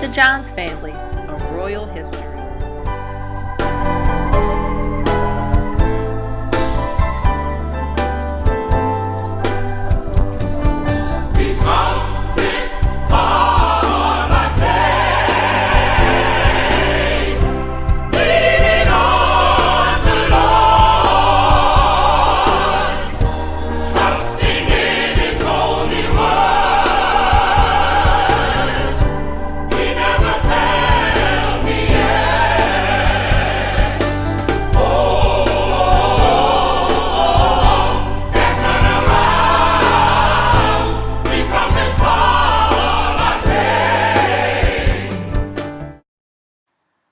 The Johns family, a royal history.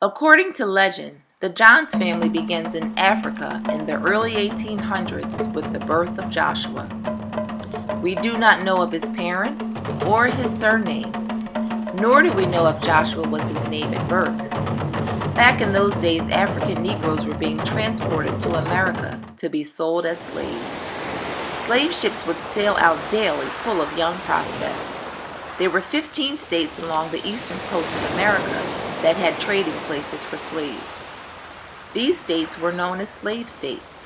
According to legend, the Johns family begins in Africa in the early 1800s with the birth of Joshua. We do not know of his parents or his surname, nor do we know if Joshua was his name at birth. Back in those days, African Negroes were being transported to America to be sold as slaves. Slave ships would sail out daily full of young prospects. There were 15 states along the eastern coast of America that had trading places for slaves. These states were known as slave states.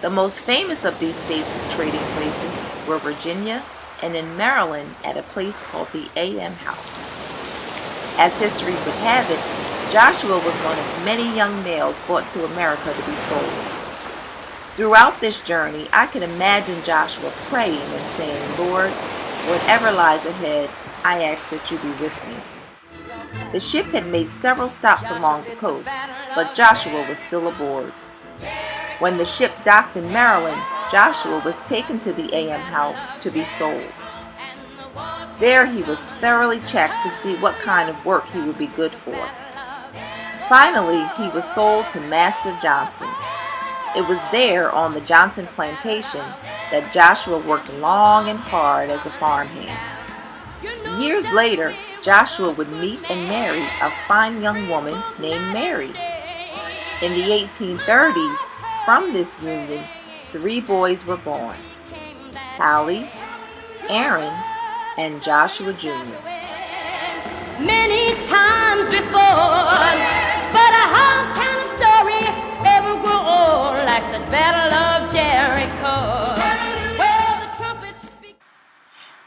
The most famous of these states with trading places were Virginia and in Maryland at a place called the A.M. House. As history would have it, Joshua was one of many young males brought to America to be sold. Throughout this journey, I can imagine Joshua praying and saying, "Lord, whatever lies ahead, I ask that you be with me." The ship had made several stops along the coast, but Joshua was still aboard. When the ship docked in Maryland, Joshua was taken to the A.M. House to be sold. There he was thoroughly checked to see what kind of work he would be good for. Finally, he was sold to Master Johnson. It was there on the Johnson plantation that Joshua worked long and hard as a farmhand. Years later, Joshua would meet and marry a fine young woman named Mary. In the 1830s, from this union, 3 boys were born: Hallie, Aaron, and Joshua Jr. Many times before, but how can a story ever grow old like the Battle of Jericho?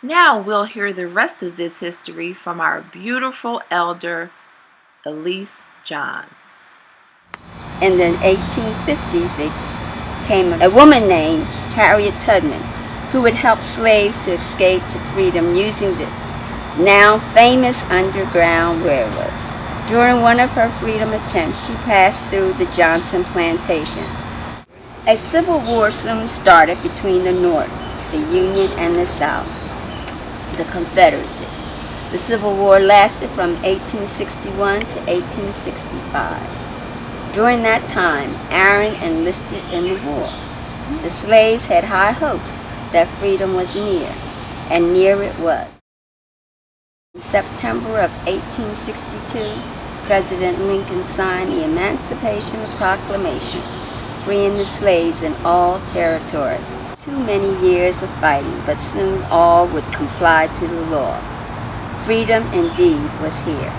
Now we'll hear the rest of this history from our beautiful elder, Elise Johns. In the 1850s, there came a woman named Harriet Tubman who would help slaves to escape to freedom using the now famous Underground Railroad. During one of her freedom attempts, she passed through the Johnson plantation. A civil war soon started between the North, the Union, and the South, the Confederacy. The Civil War lasted from 1861 to 1865. During that time, Aaron enlisted in the war. The slaves had high hopes that freedom was near, and near it was. In September of 1862, President Lincoln signed the Emancipation Proclamation, freeing the slaves in all territory. Too many years of fighting, but soon all would comply to the law. Freedom indeed was here.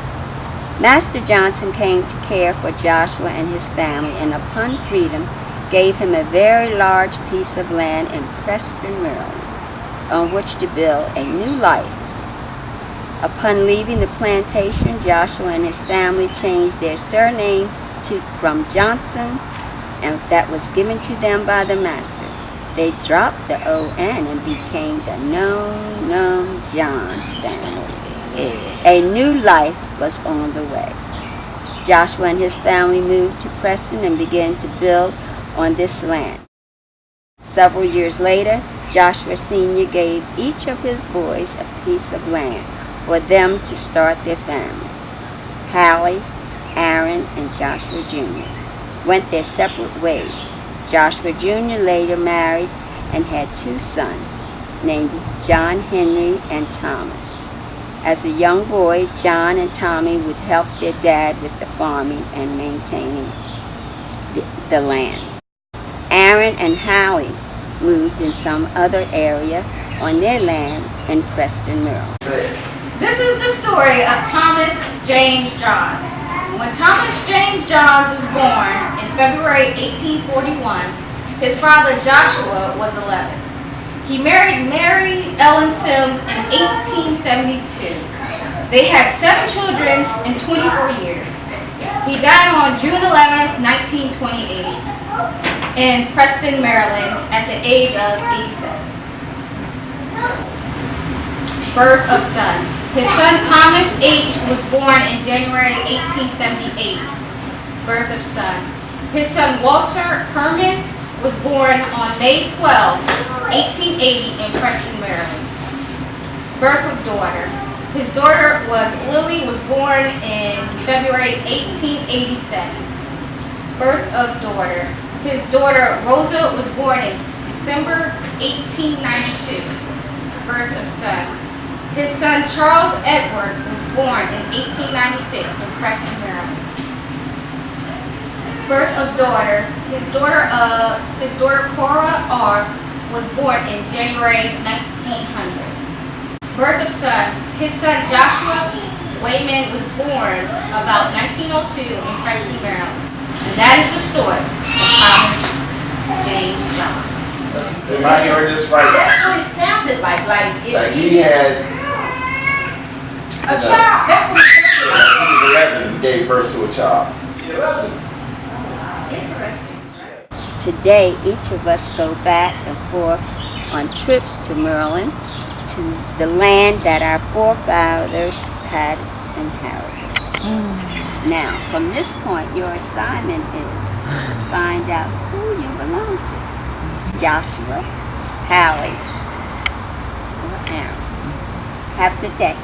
Master Johnson came to care for Joshua and his family, and upon freedom gave him a very large piece of land in Preston, Maryland, on which to build a new life. Upon leaving the plantation, Joshua and his family changed their surname from Johnson, and that was given to them by the master. They dropped the O-N and became the known Johns family. A new life was on the way. Joshua and his family moved to Preston and began to build on this land. Several years later, Joshua Sr. gave each of his boys a piece of land for them to start their families. Hallie, Aaron, and Joshua Jr. went their separate ways. Joshua Jr. later married and had 2 sons named John Henry and Thomas. As a young boy, John and Tommy would help their dad with the farming and maintaining the land. Aaron and Hallie moved in some other area on their land in Preston, Maryland. This is the story of Thomas James Johns. When Thomas James Johns was born in February 1841, his father Joshua was 11. He married Mary Ellen Sims in 1872. They had 7 children in 24 years. He died on June 11, 1928 in Preston, Maryland at the age of 87. Birth of son. His son Thomas H. was born in January 1878. Birth of son. His son Walter Herman was born on May 12, 1880 in Preston, Maryland. Birth of daughter. His daughter Lily was born in February 1887. Birth of daughter. His daughter Rosa was born in December 1892. Birth of son. His son Charles Edward was born in 1896 in Preston, Maryland. Birth of daughter. His daughter Cora R. was born in January 1900. Birth of son. His son Joshua Wayman was born about 1902 in Preston, Maryland. And that is the story of Thomas James Johns. Am I hearing this right? That's what it sounded like. Like He had a child. That's what it sounded like. he was 11 and gave birth to a child. Interesting. Today, each of us go back and forth on trips to Maryland, to the land that our forefathers had inherited. Now, from this point, your assignment is to find out who you belong to. Joshua, Hallie, or Aaron. Have a good day.